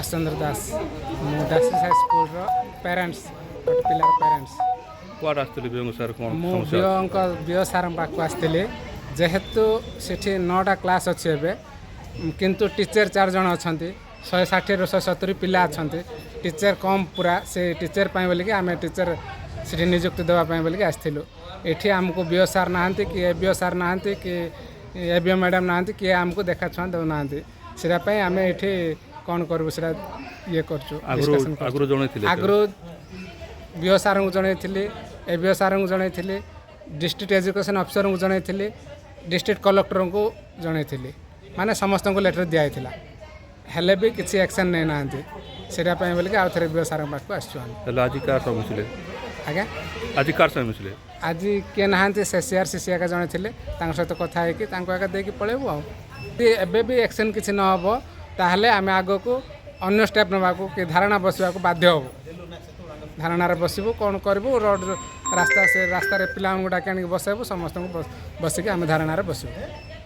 सुभाष चंद्र दास दासी high school parents पिलार parents कुआड आसतली बियो सर कोन मु समस्या बीओ सार पाक आसती जेहेतु सेठी 9टा क्लास अच्छे एवं किंतु टीचर 4 जन अच्छा 160 ରୁ 170 पिला अच्छा टीचर कम पूरा से टीचर बोलिक आम टीचर से नियुक्ति देवाई बोलिक आसलु ये आमको बीओ सार ना कि एबीओ सार ना कि एबीओ मैडम ना किए आमको देखा छुआ देना से आम ये कौन करूँ से ये आगु बीओ सार को जनई एबीओ सार को जनई डिस्ट्रिक्ट एजुकेशन ऑफिसर को जनई डिस्ट्रिक्ट कलेक्टर को जनई माने समस्त को लेटर दिखाई हेले भी किसी एक्शन नहीं ना से बोलिक आउ थे बीओ सार पाक आसुँ आज कार सब मिसले आज्ञा आज कार सब मिसले आज किए ना से सीआर सीसी एका जड़े थे सहित कथा होगी पलैबू आबे भी एक्शन किसी न हम ताहले आम आग को अन्य स्टेप नवा कि धारणा बसवा बाध्य हबू धारणार बसबू कौन करूँ रोड रास्ता से रास्तार पिला डाक बसैबू समस्त बसिक आम धारणार बसबू।